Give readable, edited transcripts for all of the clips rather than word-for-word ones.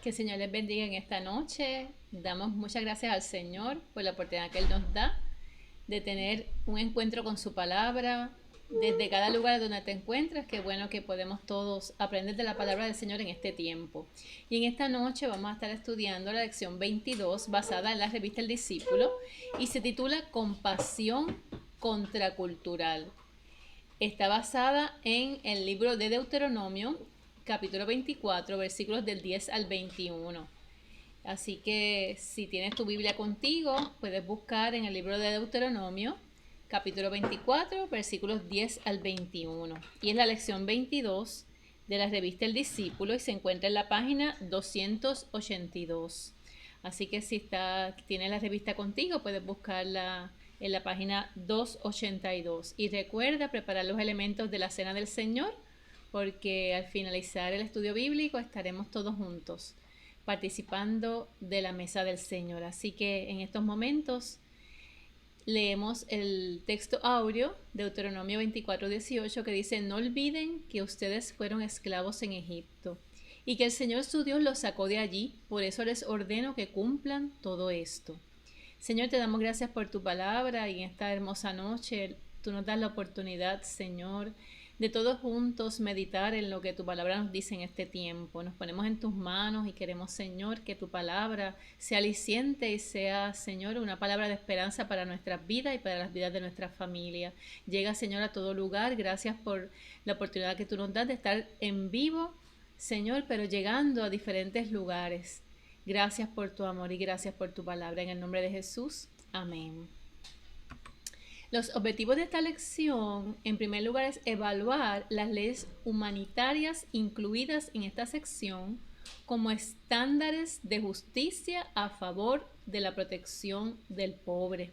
Que el Señor les bendiga en esta noche. Damos muchas gracias al Señor por la oportunidad que Él nos da de tener un encuentro con su palabra. Desde cada lugar donde te encuentras, qué bueno que podemos todos aprender de la palabra del Señor en este tiempo. Y en esta noche vamos a estar estudiando la lección 22 basada en la revista El Discípulo y se titula Compasión contracultural. Está basada en el libro de Deuteronomio, capítulo 24, versículos del 10 al 21. Así que si tienes tu Biblia contigo, puedes buscar en el libro de Deuteronomio, capítulo 24, versículos 10 al 21. Y es la lección 22 de la revista El Discípulo y se encuentra en la página 282. Así que si tienes la revista contigo, puedes buscarla en la página 282. Y recuerda preparar los elementos de la Cena del Señor, porque al finalizar el estudio bíblico estaremos todos juntos participando de la mesa del Señor. Así que en estos momentos leemos el texto áureo de Deuteronomio 24:18 que dice: no olviden que ustedes fueron esclavos en Egipto y que el Señor su Dios los sacó de allí, por eso les ordeno que cumplan todo esto. Señor, te damos gracias por tu palabra y en esta hermosa noche tú nos das la oportunidad, Señor, de todos juntos meditar en lo que tu palabra nos dice en este tiempo. Nos ponemos en tus manos y queremos, Señor, que tu palabra sea aliciente y sea, Señor, una palabra de esperanza para nuestras vidas y para las vidas de nuestra familia. Llega, Señor, a todo lugar. Gracias por la oportunidad que tú nos das de estar en vivo, Señor, pero llegando a diferentes lugares. Gracias por tu amor y gracias por tu palabra. En el nombre de Jesús. Amén. Los objetivos de esta lección, en primer lugar, es evaluar las leyes humanitarias incluidas en esta sección como estándares de justicia a favor de la protección del pobre.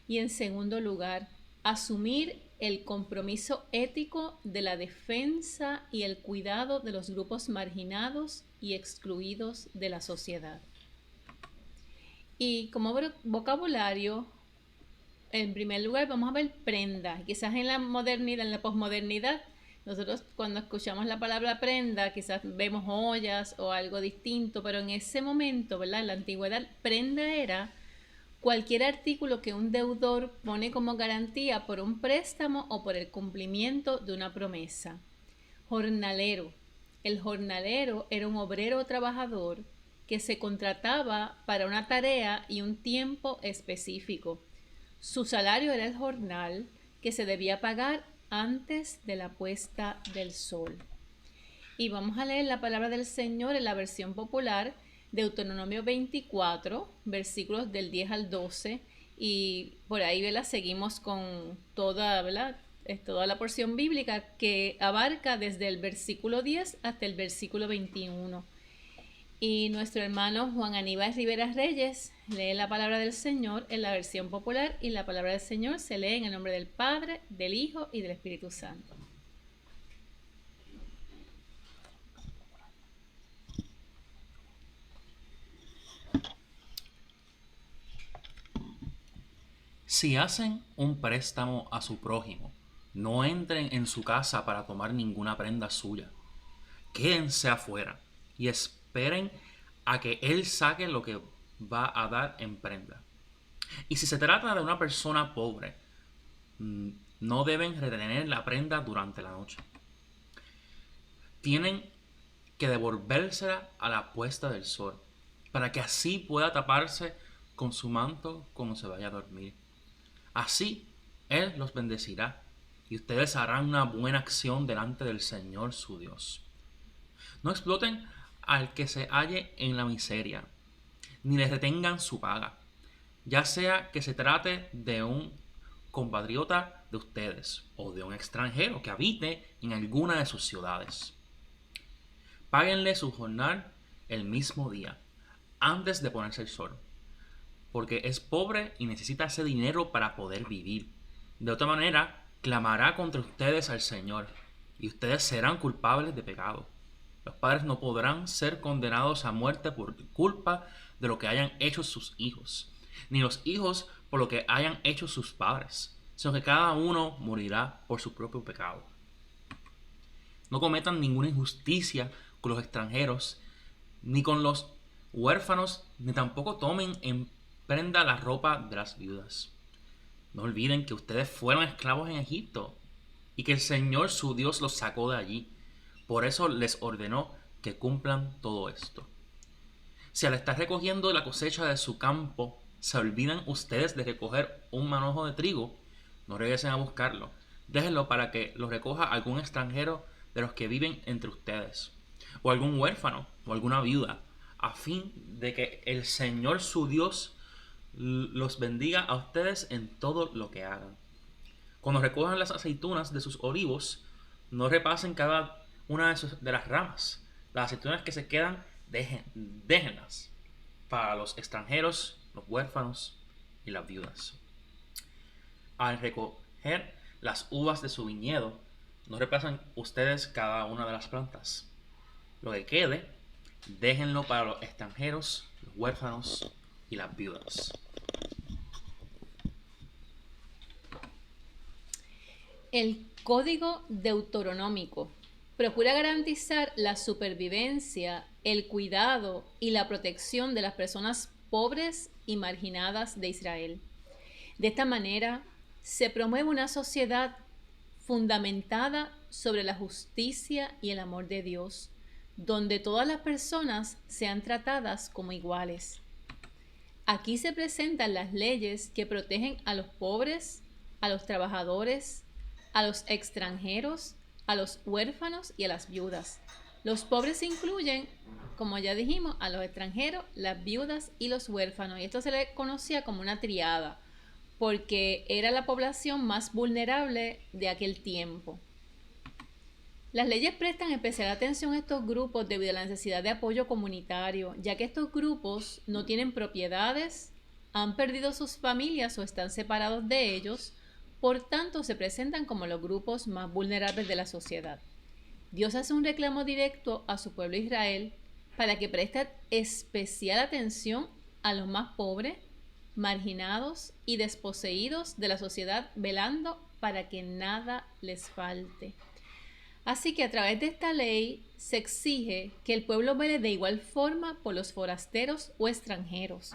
Y en segundo lugar, asumir el compromiso ético de la defensa y el cuidado de los grupos marginados y excluidos de la sociedad. Y como vocabulario, en primer lugar vamos a ver prenda. Quizás en la modernidad, en la posmodernidad, nosotros cuando escuchamos la palabra prenda quizás vemos joyas o algo distinto, pero en ese momento, ¿verdad? En la antigüedad, prenda era cualquier artículo que un deudor pone como garantía por un préstamo o por el cumplimiento de una promesa. Jornalero. El jornalero era un obrero o trabajador que se contrataba para una tarea y un tiempo específico. Su salario era el jornal que se debía pagar antes de la puesta del sol. Y vamos a leer la palabra del Señor en la versión popular, Deuteronomio 24, versículos del 10 al 12. Y por ahí, ¿verdad? Seguimos con toda, ¿verdad? Toda la porción bíblica que abarca desde el versículo 10 hasta el versículo 21. Y nuestro hermano Juan Aníbal Rivera Reyes lee la palabra del Señor en la versión popular y la palabra del Señor se lee en el nombre del Padre, del Hijo y del Espíritu Santo. Si hacen un préstamo a su prójimo, no entren en su casa para tomar ninguna prenda suya. Quédense afuera y esperen a que él saque lo que va a dar en prenda. Y si se trata de una persona pobre, no deben retener la prenda durante la noche. Tienen que devolvérsela a la puesta del sol, para que así pueda taparse con su manto cuando se vaya a dormir. Así Él los bendecirá y ustedes harán una buena acción delante del Señor su Dios. No exploten al que se halle en la miseria, ni les retengan su paga, ya sea que se trate de un compatriota de ustedes o de un extranjero que habite en alguna de sus ciudades. Páguenle su jornal el mismo día, antes de ponerse el sol, porque es pobre y necesita ese dinero para poder vivir. De otra manera, clamará contra ustedes al Señor, y ustedes serán culpables de pecado. Los padres no podrán ser condenados a muerte por culpa de lo que hayan hecho sus hijos, ni los hijos por lo que hayan hecho sus padres, sino que cada uno morirá por su propio pecado. No cometan ninguna injusticia con los extranjeros, ni con los huérfanos, ni tampoco tomen en prenda la ropa de las viudas. No olviden que ustedes fueron esclavos en Egipto y que el Señor su Dios los sacó de allí. Por eso les ordenó que cumplan todo esto. Si al estar recogiendo la cosecha de su campo se olvidan ustedes de recoger un manojo de trigo, no regresen a buscarlo. Déjenlo para que lo recoja algún extranjero de los que viven entre ustedes, o algún huérfano, o alguna viuda, a fin de que el Señor su Dios los bendiga a ustedes en todo lo que hagan. Cuando recojan las aceitunas de sus olivos, no repasen cada una de las ramas. Las aceitunas que se quedan, déjenlas para los extranjeros, los huérfanos y las viudas. Al recoger las uvas de su viñedo, no repasen ustedes cada una de las plantas. Lo que quede, déjenlo para los extranjeros, los huérfanos y las viudas. El Código Deuteronómico procura garantizar la supervivencia, el cuidado y la protección de las personas pobres y marginadas de Israel. De esta manera, se promueve una sociedad fundamentada sobre la justicia y el amor de Dios, donde todas las personas sean tratadas como iguales. Aquí se presentan las leyes que protegen a los pobres, a los trabajadores, a los extranjeros, a los huérfanos y a las viudas. Los pobres incluyen, como ya dijimos, a los extranjeros, las viudas y los huérfanos. Y esto se le conocía como una triada, porque era la población más vulnerable de aquel tiempo. Las leyes prestan especial atención a estos grupos debido a la necesidad de apoyo comunitario, ya que estos grupos no tienen propiedades, han perdido sus familias o están separados de ellos, por tanto se presentan como los grupos más vulnerables de la sociedad. Dios hace un reclamo directo a su pueblo Israel para que preste especial atención a los más pobres, marginados y desposeídos de la sociedad, velando para que nada les falte. Así que a través de esta ley se exige que el pueblo vele de igual forma por los forasteros o extranjeros.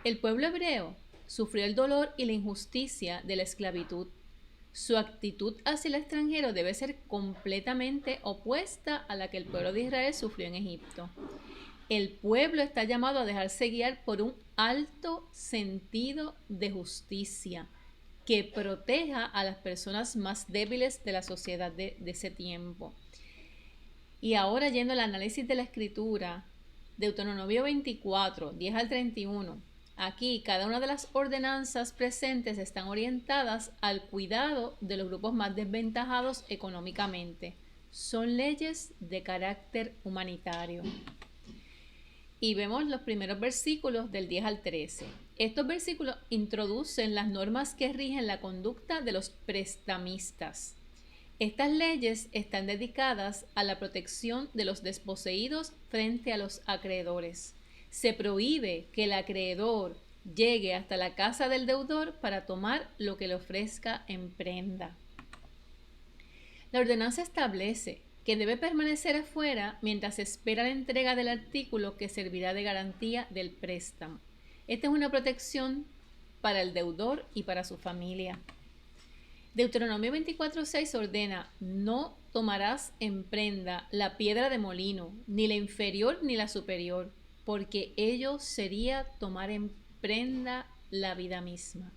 El pueblo hebreo sufrió el dolor y la injusticia de la esclavitud. Su actitud hacia el extranjero debe ser completamente opuesta a la que el pueblo de Israel sufrió en Egipto. El pueblo está llamado a dejarse guiar por un alto sentido de justicia que proteja a las personas más débiles de la sociedad de ese tiempo. Y ahora, yendo al análisis de la escritura, Deuteronomio 24, 10 al 31, aquí cada una de las ordenanzas presentes están orientadas al cuidado de los grupos más desventajados económicamente. Son leyes de carácter humanitario. Y vemos los primeros versículos del 10 al 13. Estos versículos introducen las normas que rigen la conducta de los prestamistas. Estas leyes están dedicadas a la protección de los desposeídos frente a los acreedores. Se prohíbe que el acreedor llegue hasta la casa del deudor para tomar lo que le ofrezca en prenda. La ordenanza establece que debe permanecer afuera mientras se espera la entrega del artículo que servirá de garantía del préstamo. Esta es una protección para el deudor y para su familia. Deuteronomio 24:6 ordena: no tomarás en prenda la piedra de molino, ni la inferior ni la superior, porque ello sería tomar en prenda la vida misma.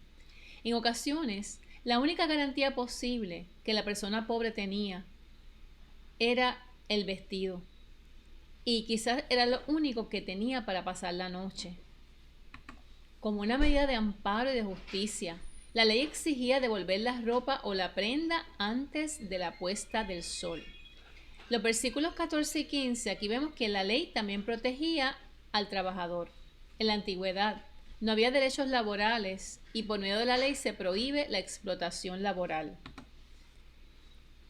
En ocasiones, la única garantía posible que la persona pobre tenía era el vestido, y quizás era lo único que tenía para pasar la noche. Como una medida de amparo y de justicia, la ley exigía devolver la ropa o la prenda antes de la puesta del sol. Los versículos 14 y 15, aquí vemos que la ley también protegía al trabajador. En la antigüedad no había derechos laborales y por medio de la ley se prohíbe la explotación laboral.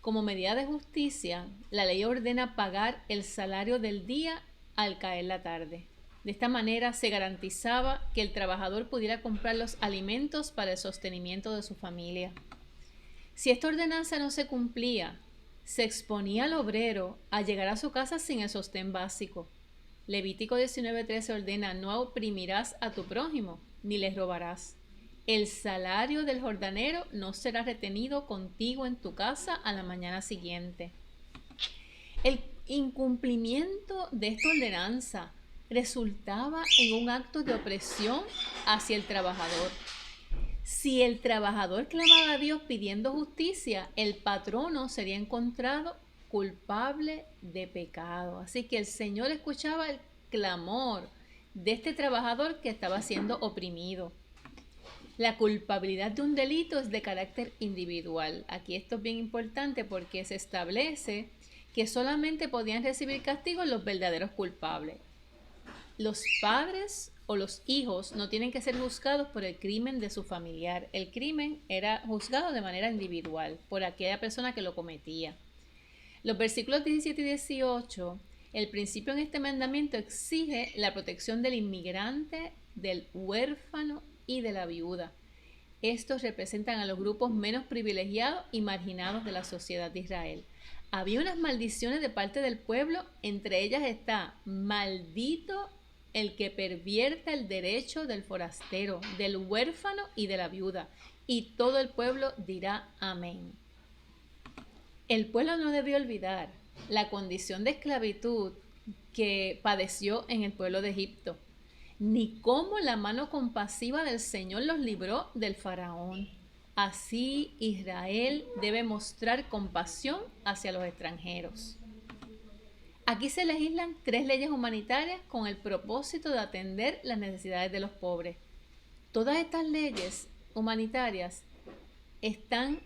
Como medida de justicia, la ley ordena pagar el salario del día al caer la tarde. De esta manera se garantizaba que el trabajador pudiera comprar los alimentos para el sostenimiento de su familia. Si esta ordenanza no se cumplía, se exponía al obrero a llegar a su casa sin el sostén básico. Levítico 19:13 ordena: no oprimirás a tu prójimo, ni les robarás. El salario del jordanero no será retenido contigo en tu casa a la mañana siguiente. El incumplimiento de esta ordenanza resultaba en un acto de opresión hacia el trabajador. Si el trabajador clamaba a Dios pidiendo justicia, el patrono sería encontrado culpable de pecado. Así que el Señor escuchaba el clamor de este trabajador que estaba siendo oprimido. La culpabilidad de un delito es de carácter individual. Aquí esto es bien importante porque se establece que solamente podían recibir castigo los verdaderos culpables. Los padres o los hijos no tienen que ser juzgados por el crimen de su familiar. El crimen era juzgado de manera individual por aquella persona que lo cometía. Los versículos 17 y 18, el principio en este mandamiento exige la protección del inmigrante, del huérfano y de la viuda. Estos representan a los grupos menos privilegiados y marginados de la sociedad de Israel. Había unas maldiciones de parte del pueblo, entre ellas está: maldito el que pervierta el derecho del forastero, del huérfano y de la viuda. Y todo el pueblo dirá amén. El pueblo no debió olvidar la condición de esclavitud que padeció en el pueblo de Egipto, ni cómo la mano compasiva del Señor los libró del faraón. Así Israel debe mostrar compasión hacia los extranjeros. Aquí se legislan 3 leyes humanitarias con el propósito de atender las necesidades de los pobres. Todas estas leyes humanitarias están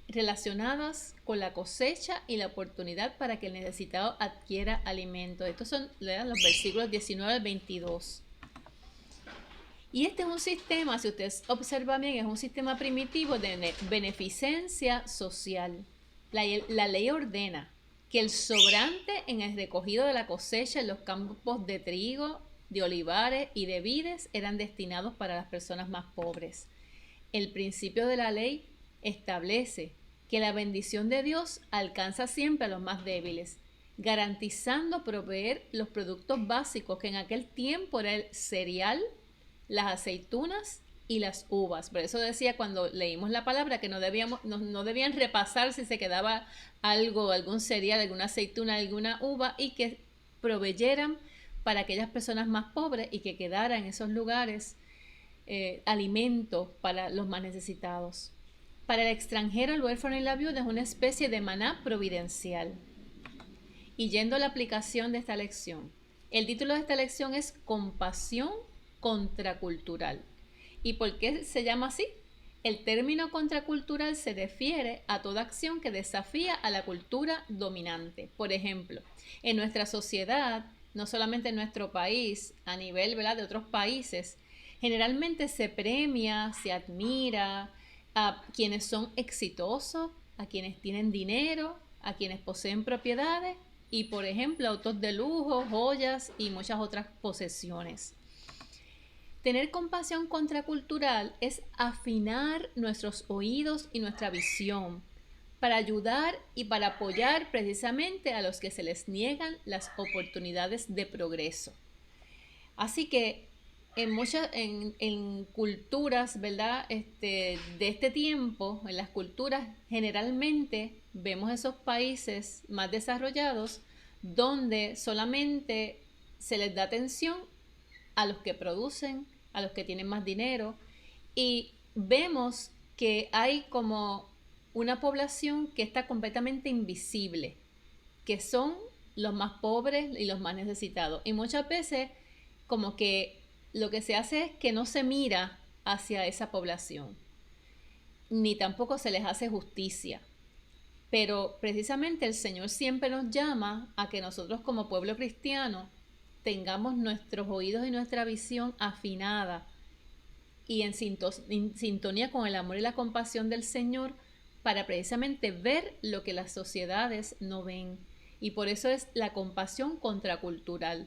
relacionadas con la cosecha y la oportunidad para que el necesitado adquiera alimento. Estos son los versículos 19 al 22. Y este es un sistema, si ustedes observan bien, es un sistema primitivo de beneficencia social. La ley ordena que el sobrante en el recogido de la cosecha en los campos de trigo, de olivares y de vides eran destinados para las personas más pobres. El principio de la ley establece que la bendición de Dios alcanza siempre a los más débiles, garantizando proveer los productos básicos que en aquel tiempo era el cereal, las aceitunas y las uvas. Por eso decía cuando leímos la palabra que no debían repasar si se quedaba algo, algún cereal, alguna aceituna, alguna uva, y que proveyeran para aquellas personas más pobres y que quedara en esos lugares alimento para los más necesitados. Para el extranjero, el huérfano y la viuda es una especie de maná providencial. Y yendo a la aplicación de esta lección, el título de esta lección es Compasión contracultural. ¿Y por qué se llama así? El término contracultural se refiere a toda acción que desafía a la cultura dominante. Por ejemplo, en nuestra sociedad, no solamente en nuestro país, a nivel, ¿verdad?, de otros países, generalmente se premia, se admira a quienes son exitosos, a quienes tienen dinero, a quienes poseen propiedades y, por ejemplo, autos de lujo, joyas y muchas otras posesiones. Tener compasión contracultural es afinar nuestros oídos y nuestra visión para ayudar y para apoyar precisamente a los que se les niegan las oportunidades de progreso. Así que en culturas, ¿verdad?, de este tiempo, en las culturas generalmente vemos esos países más desarrollados donde solamente se les da atención a los que producen, a los que tienen más dinero, y vemos que hay como una población que está completamente invisible, que son los más pobres y los más necesitados. Y muchas veces como que lo que se hace es que no se mira hacia esa población, ni tampoco se les hace justicia. Pero precisamente el Señor siempre nos llama a que nosotros como pueblo cristiano tengamos nuestros oídos y nuestra visión afinada y en sintonía con el amor y la compasión del Señor para precisamente ver lo que las sociedades no ven. Y por eso es la compasión contracultural.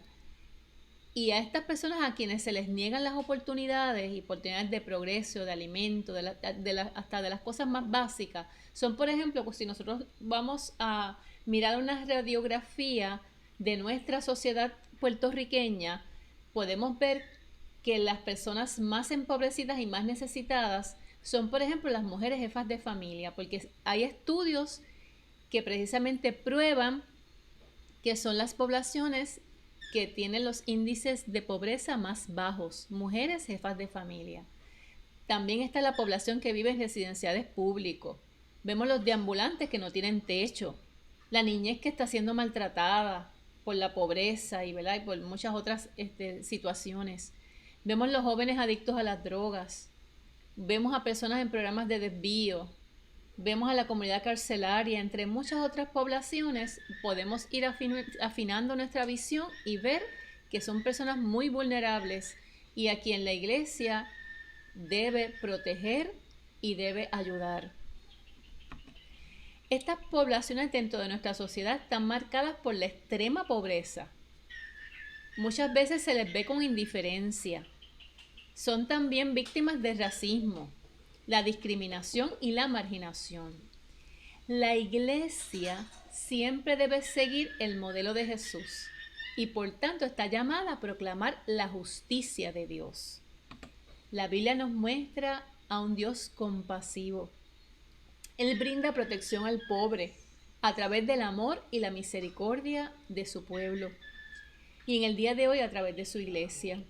Y a estas personas a quienes se les niegan las oportunidades y oportunidades de progreso, de alimento, hasta de las cosas más básicas, son, por ejemplo, pues si nosotros vamos a mirar una radiografía de nuestra sociedad puertorriqueña, podemos ver que las personas más empobrecidas y más necesitadas son, por ejemplo, las mujeres jefas de familia, porque hay estudios que precisamente prueban que son las poblaciones que tienen los índices de pobreza más bajos, mujeres jefas de familia. También está la población que vive en residenciales públicos. Vemos los deambulantes que no tienen techo, la niñez que está siendo maltratada por la pobreza y por muchas otras situaciones. Vemos los jóvenes adictos a las drogas. Vemos a personas en programas de desvío. Vemos a la comunidad carcelaria, entre muchas otras poblaciones. Podemos ir afinando nuestra visión y ver que son personas muy vulnerables y a quien la iglesia debe proteger y debe ayudar. Estas poblaciones dentro de nuestra sociedad están marcadas por la extrema pobreza. Muchas veces se les ve con indiferencia. Son también víctimas del racismo, la discriminación y la marginación. La iglesia siempre debe seguir el modelo de Jesús y por tanto está llamada a proclamar la justicia de Dios. La Biblia nos muestra a un Dios compasivo. Él brinda protección al pobre a través del amor y la misericordia de su pueblo y en el día de hoy a través de su iglesia.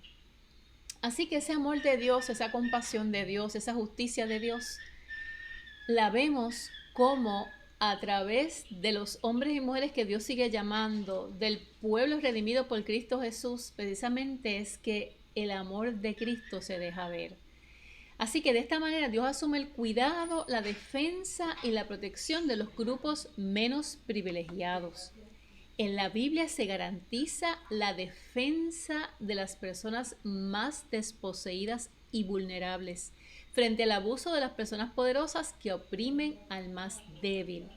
Así que ese amor de Dios, esa compasión de Dios, esa justicia de Dios, la vemos como a través de los hombres y mujeres que Dios sigue llamando, del pueblo redimido por Cristo Jesús, precisamente es que el amor de Cristo se deja ver. Así que de esta manera Dios asume el cuidado, la defensa y la protección de los grupos menos privilegiados. En la Biblia se garantiza la defensa de las personas más desposeídas y vulnerables frente al abuso de las personas poderosas que oprimen al más débil.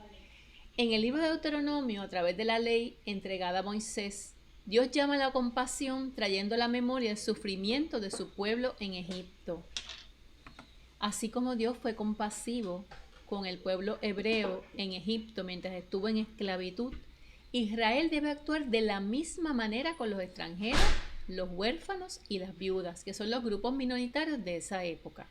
En el libro de Deuteronomio, a través de la ley entregada a Moisés, Dios llama a la compasión trayendo a la memoria el sufrimiento de su pueblo en Egipto. Así como Dios fue compasivo con el pueblo hebreo en Egipto mientras estuvo en esclavitud, Israel debe actuar de la misma manera con los extranjeros, los huérfanos y las viudas, que son los grupos minoritarios de esa época.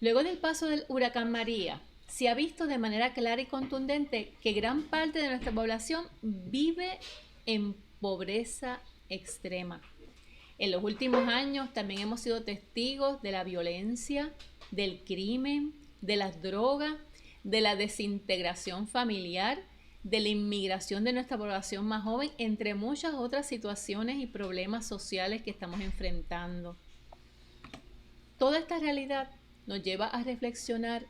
Luego del paso del huracán María, se ha visto de manera clara y contundente que gran parte de nuestra población vive en pobreza extrema. En los últimos años también hemos sido testigos de la violencia, del crimen, de las drogas, de la desintegración familiar, de la inmigración de nuestra población más joven, entre muchas otras situaciones y problemas sociales que estamos enfrentando. Toda esta realidad nos lleva a reflexionar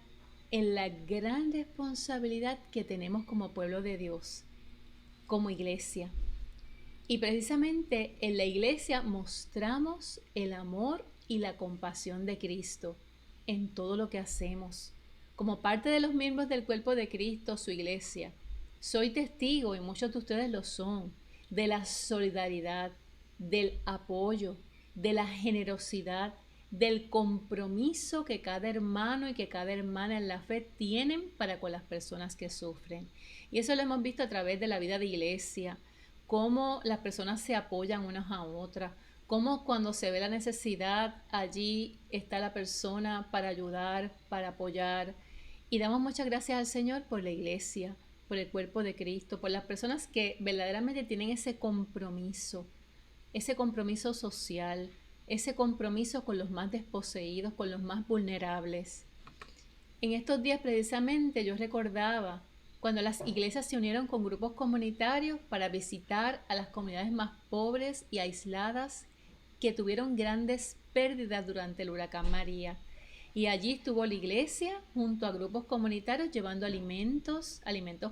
en la gran responsabilidad que tenemos como pueblo de Dios, como iglesia. Y precisamente en la iglesia mostramos el amor y la compasión de Cristo en todo lo que hacemos. Como parte de los miembros del cuerpo de Cristo, su iglesia, soy testigo, y muchos de ustedes lo son, de la solidaridad, del apoyo, de la generosidad, del compromiso que cada hermano y que cada hermana en la fe tienen para con las personas que sufren. Y eso lo hemos visto a través de la vida de iglesia, cómo las personas se apoyan unas a otras, cómo cuando se ve la necesidad, allí está la persona para ayudar, para apoyar. Y damos muchas gracias al Señor por la iglesia, por el cuerpo de Cristo, por las personas que verdaderamente tienen ese compromiso social, ese compromiso con los más desposeídos, con los más vulnerables. En estos días precisamente yo recordaba cuando las iglesias se unieron con grupos comunitarios para visitar a las comunidades más pobres y aisladas que tuvieron grandes pérdidas durante el huracán María. Y allí estuvo la iglesia junto a grupos comunitarios llevando alimentos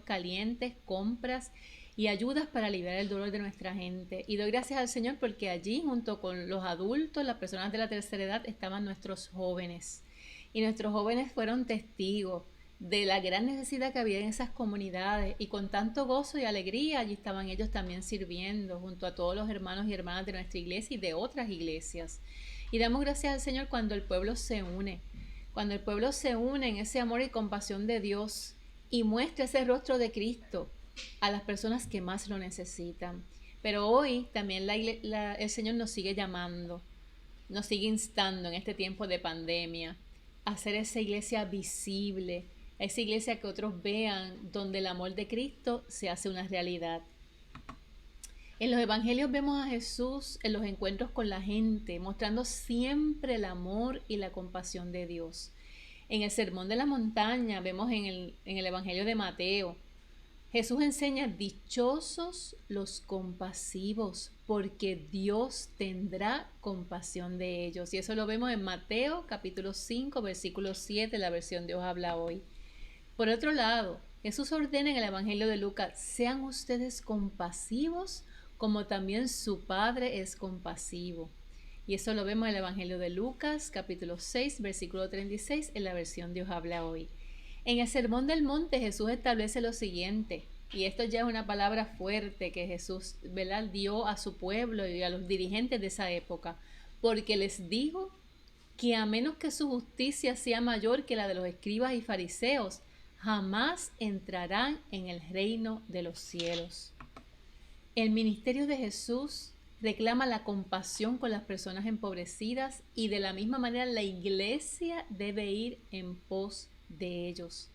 calientes, compras y ayudas para aliviar el dolor de nuestra gente. Y doy gracias al Señor porque allí junto con los adultos, las personas de la tercera edad, estaban nuestros jóvenes. Y nuestros jóvenes fueron testigos de la gran necesidad que había en esas comunidades, y con tanto gozo y alegría allí estaban ellos también sirviendo junto a todos los hermanos y hermanas de nuestra iglesia y de otras iglesias. Y damos gracias al Señor cuando el pueblo se une en ese amor y compasión de Dios y muestra ese rostro de Cristo a las personas que más lo necesitan. Pero hoy también el Señor nos sigue llamando, nos sigue instando en este tiempo de pandemia a hacer esa iglesia visible, esa iglesia que otros vean, donde el amor de Cristo se hace una realidad. En los evangelios vemos a Jesús en los encuentros con la gente, mostrando siempre el amor y la compasión de Dios. En el Sermón de la Montaña vemos en el evangelio de Mateo, Jesús enseña: dichosos los compasivos, porque Dios tendrá compasión de ellos. Y eso lo vemos en Mateo capítulo 5, versículo 7, la versión Dios habla hoy. Por otro lado, Jesús ordena en el evangelio de Lucas: sean ustedes compasivos como también su Padre es compasivo. Y eso lo vemos en el evangelio de Lucas capítulo 6, versículo 36, en la versión Dios habla hoy. En el Sermón del Monte Jesús establece lo siguiente, y esto ya es una palabra fuerte que Jesús, ¿verdad?, dio a su pueblo y a los dirigentes de esa época: porque les digo que a menos que su justicia sea mayor que la de los escribas y fariseos, jamás entrarán en el reino de los cielos. El ministerio de Jesús reclama la compasión con las personas empobrecidas, y de la misma manera la iglesia debe ir en pos de ellos.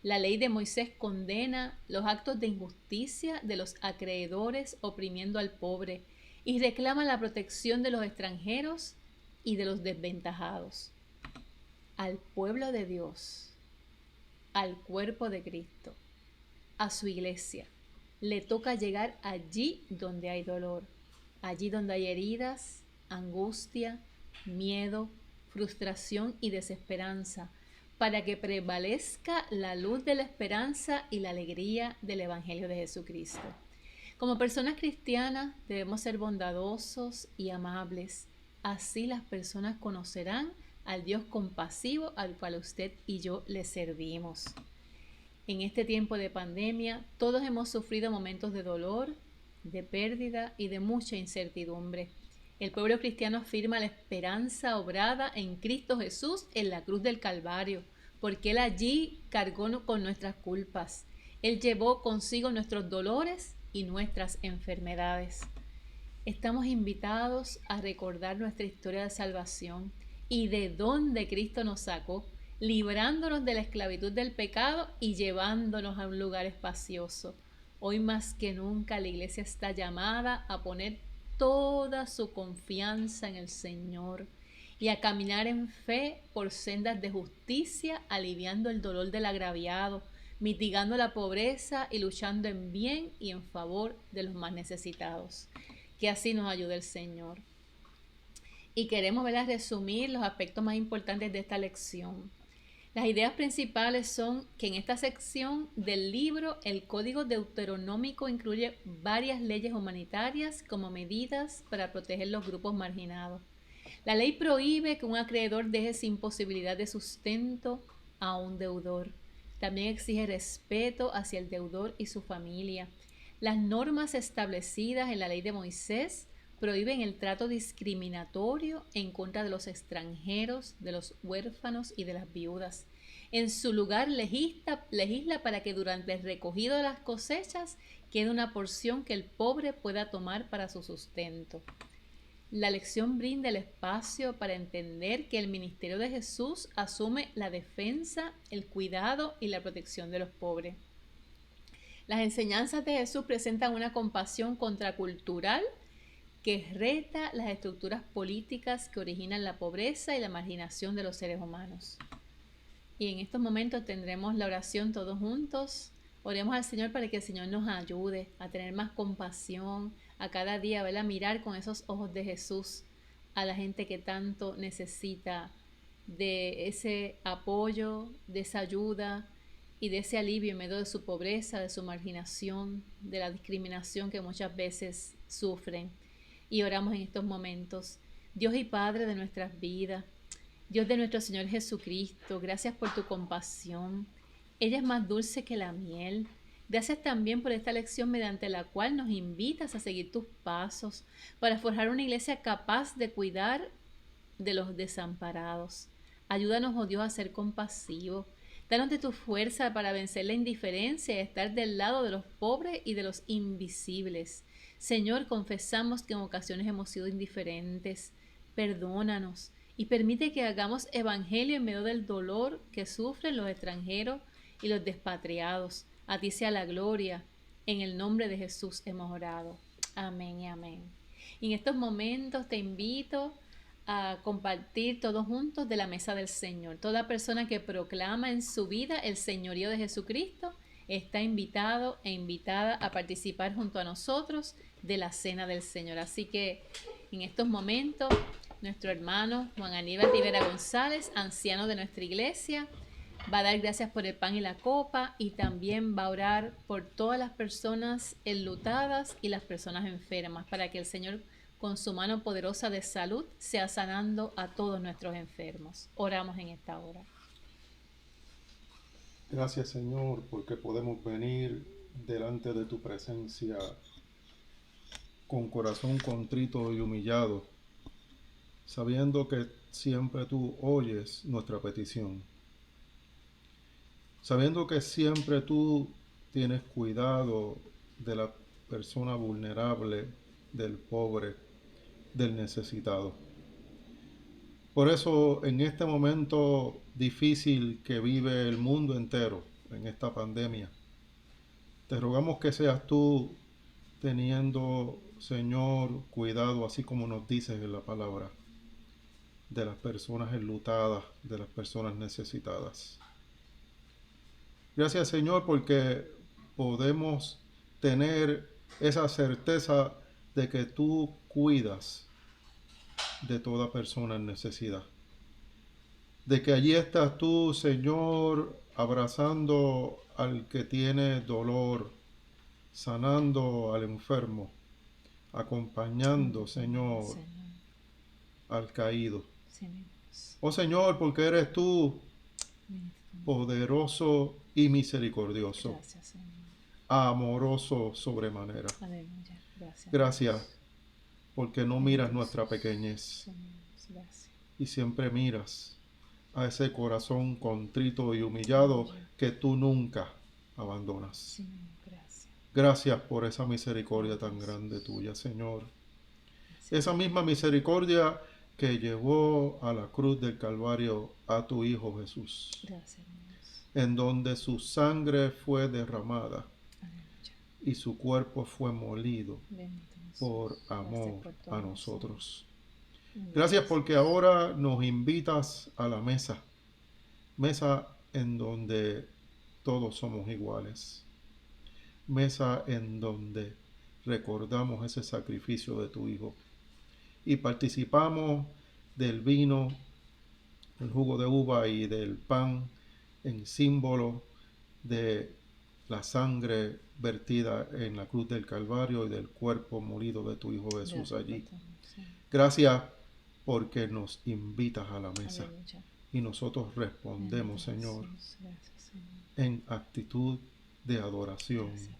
La ley de Moisés condena los actos de injusticia de los acreedores oprimiendo al pobre, y reclama la protección de los extranjeros y de los desventajados. Al pueblo de Dios, al cuerpo de Cristo, a su iglesia, le toca llegar allí donde hay dolor, allí donde hay heridas, angustia, miedo, frustración y desesperanza, para que prevalezca la luz de la esperanza y la alegría del Evangelio de Jesucristo. Como personas cristianas debemos ser bondadosos y amables. Así las personas conocerán al Dios compasivo al cual usted y yo le servimos. En este tiempo de pandemia, todos hemos sufrido momentos de dolor, de pérdida y de mucha incertidumbre. El pueblo cristiano afirma la esperanza obrada en Cristo Jesús en la cruz del Calvario, porque Él allí cargó con nuestras culpas. Él llevó consigo nuestros dolores y nuestras enfermedades. Estamos invitados a recordar nuestra historia de salvación y de dónde Cristo nos sacó, librándonos de la esclavitud del pecado y llevándonos a un lugar espacioso. Hoy más que nunca la iglesia está llamada a poner toda su confianza en el Señor y a caminar en fe por sendas de justicia, aliviando el dolor del agraviado, mitigando la pobreza y luchando en bien y en favor de los más necesitados. Que así nos ayude el Señor. Y queremos, ¿verdad?, resumir los aspectos más importantes de esta lección. Las ideas principales son que en esta sección del libro el Código Deuteronómico incluye varias leyes humanitarias como medidas para proteger los grupos marginados. La ley prohíbe que un acreedor deje sin posibilidad de sustento a un deudor. También exige respeto hacia el deudor y su familia. Las normas establecidas en la ley de Moisés prohíben el trato discriminatorio en contra de los extranjeros, de los huérfanos y de las viudas. En su lugar legisla para que durante el recogido de las cosechas quede una porción que el pobre pueda tomar para su sustento. La lección brinda el espacio para entender que el ministerio de Jesús asume la defensa, el cuidado y la protección de los pobres. Las enseñanzas de Jesús presentan una compasión contracultural que reta las estructuras políticas que originan la pobreza y la marginación de los seres humanos. Y en estos momentos tendremos la oración todos juntos. Oremos al Señor para que el Señor nos ayude a tener más compasión, a cada día, ¿verdad?, mirar con esos ojos de Jesús a la gente que tanto necesita de ese apoyo, de esa ayuda y de ese alivio en medio de su pobreza, de su marginación, de la discriminación que muchas veces sufren. Y oramos en estos momentos. Dios y Padre de nuestras vidas, Dios de nuestro Señor Jesucristo, gracias por tu compasión. Ella es más dulce que la miel. Gracias también por esta lección mediante la cual nos invitas a seguir tus pasos para forjar una iglesia capaz de cuidar de los desamparados. Ayúdanos, oh Dios, a ser compasivos. Danos de tu fuerza para vencer la indiferencia y estar del lado de los pobres y de los invisibles. Señor, confesamos que en ocasiones hemos sido indiferentes. Perdónanos y permite que hagamos evangelio en medio del dolor que sufren los extranjeros y los despatriados. A ti sea la gloria. En el nombre de Jesús hemos orado. Amén y amén. Y en estos momentos te invito a compartir todos juntos de la mesa del Señor. Toda persona que proclama en su vida el señorío de Jesucristo está invitado e invitada a participar junto a nosotros de la cena del Señor. Así que en estos momentos, nuestro hermano Juan Aníbal Rivera González, anciano de nuestra iglesia, va a dar gracias por el pan y la copa y también va a orar por todas las personas enlutadas y las personas enfermas para que el Señor con su mano poderosa de salud sea sanando a todos nuestros enfermos. Oramos en esta hora. Gracias, Señor, porque podemos venir delante de tu presencia con corazón contrito y humillado, sabiendo que siempre tú oyes nuestra petición, sabiendo que siempre tú tienes cuidado de la persona vulnerable, del pobre, del necesitado. Por eso, en este momento difícil que vive el mundo entero, en esta pandemia, te rogamos que seas tú teniendo, Señor, cuidado, así como nos dices en la palabra, de las personas enlutadas, de las personas necesitadas. Gracias, Señor, porque podemos tener esa certeza de que tú cuidas de toda persona en necesidad. De que allí estás tú, Señor, abrazando al que tiene dolor, sanando al enfermo, acompañando, Señor, al caído. Oh Señor, porque eres tú poderoso y misericordioso. Gracias, Señor. Amoroso sobremanera. Aleluya. Gracias. Gracias, porque no miras nuestra pequeñez, Señor, gracias. y siempre miras a ese corazón contrito y humillado que tú nunca abandonas. Señor, gracias. Gracias por esa misericordia tan grande tuya, Señor. Esa misma misericordia que llevó a la cruz del Calvario a tu Hijo Jesús. Gracias, Dios. En donde su sangre fue derramada. Aleluya. Y su cuerpo fue molido por amor por todo, a nosotros. Señor. Gracias porque ahora nos invitas a la mesa en donde todos somos iguales, mesa en donde recordamos ese sacrificio de tu Hijo y participamos del vino, el jugo de uva y del pan en símbolo de la sangre vertida en la cruz del Calvario y del cuerpo molido de tu Hijo Jesús allí. Gracias porque nos invitas a la mesa. Aleluya. Y nosotros respondemos, Señor, Gracias, Señor. en actitud de adoración, Gracias.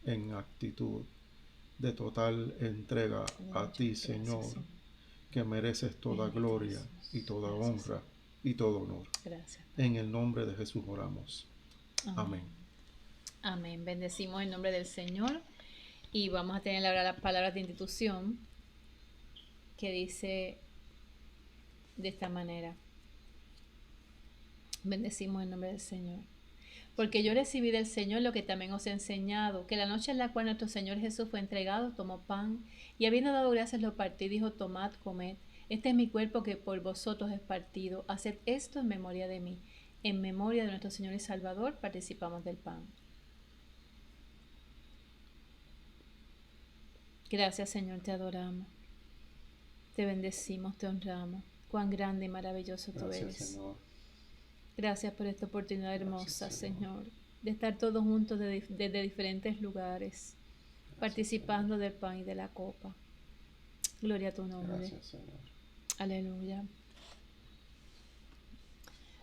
en actitud de total entrega a ti, Gracias, Señor, Señor. que mereces toda Bendito gloria Jesús. y toda Gracias, honra y todo honor. Gracias. En el nombre de Jesús oramos. Amén. Amén. Bendecimos el nombre del Señor y vamos a tener ahora las palabras de institución que dice de esta manera. Bendecimos el nombre del Señor. Porque yo recibí del Señor lo que también os he enseñado, que la noche en la cual nuestro Señor Jesús fue entregado, tomó pan, y habiendo dado gracias lo partí, dijo, tomad, comed, este es mi cuerpo que por vosotros es partido, haced esto en memoria de mí. En memoria de nuestro Señor y Salvador participamos del pan. Gracias, Señor, te adoramos, te bendecimos, te honramos, cuán grande y maravilloso tú eres. Gracias, Señor. Gracias por esta oportunidad hermosa, Gracias, Señor. Señor, de estar todos juntos desde diferentes lugares, participando del pan y de la copa. Gloria a tu nombre. Gracias, Señor. Aleluya.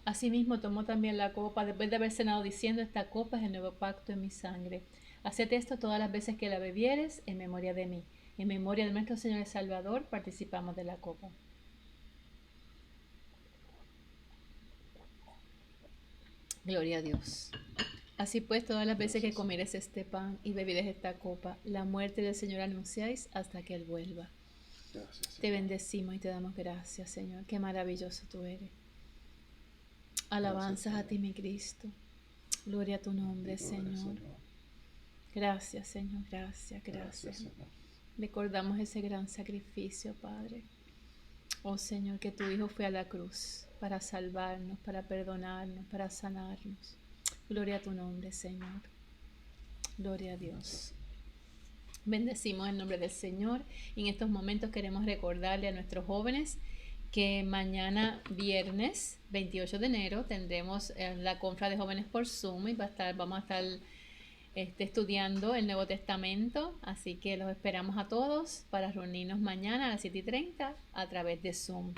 Asimismo tomó también la copa después de haber cenado diciendo, esta copa es el nuevo pacto en mi sangre. Haced esto todas las veces que la bebieres en memoria de mí. En memoria de nuestro Señor y Salvador participamos de la copa. Gloria a Dios. Así pues, todas las veces que comieres este pan y bebieres esta copa, la muerte del Señor anunciáis hasta que Él vuelva. Gracias, Te Señor. bendecimos y te damos gracias, Señor. Qué maravilloso tú eres. Alabanzas a ti, mi Cristo. Gloria a tu nombre, Gloria, Señor. Gracias, Señor. Gracias, gracias. Señor. Recordamos ese gran sacrificio, Padre. Oh Señor, que tu Hijo fue a la cruz para salvarnos, para perdonarnos, para sanarnos. Gloria a tu nombre, Señor. Gloria a Dios. Bendecimos el nombre del Señor. Y en estos momentos queremos recordarle a nuestros jóvenes que mañana viernes 28 de enero tendremos la confra de jóvenes por Zoom y vamos a estar estudiando el Nuevo Testamento, así que los esperamos a todos para reunirnos mañana a las 7:30 a través de Zoom.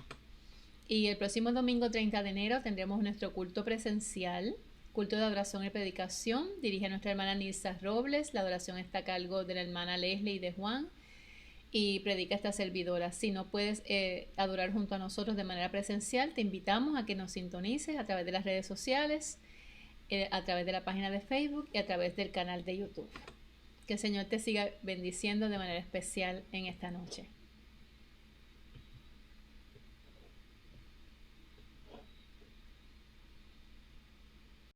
Y el próximo domingo 30 de enero tendremos nuestro culto presencial, culto de adoración y predicación. Dirige nuestra hermana Nilsa Robles, la adoración está a cargo de la hermana Leslie y de Juan, y predica esta servidora. Si no puedes adorar junto a nosotros de manera presencial, te invitamos a que nos sintonices a través de las redes sociales, a través de la página de Facebook y a través del canal de YouTube. Que el Señor te siga bendiciendo de manera especial en esta noche.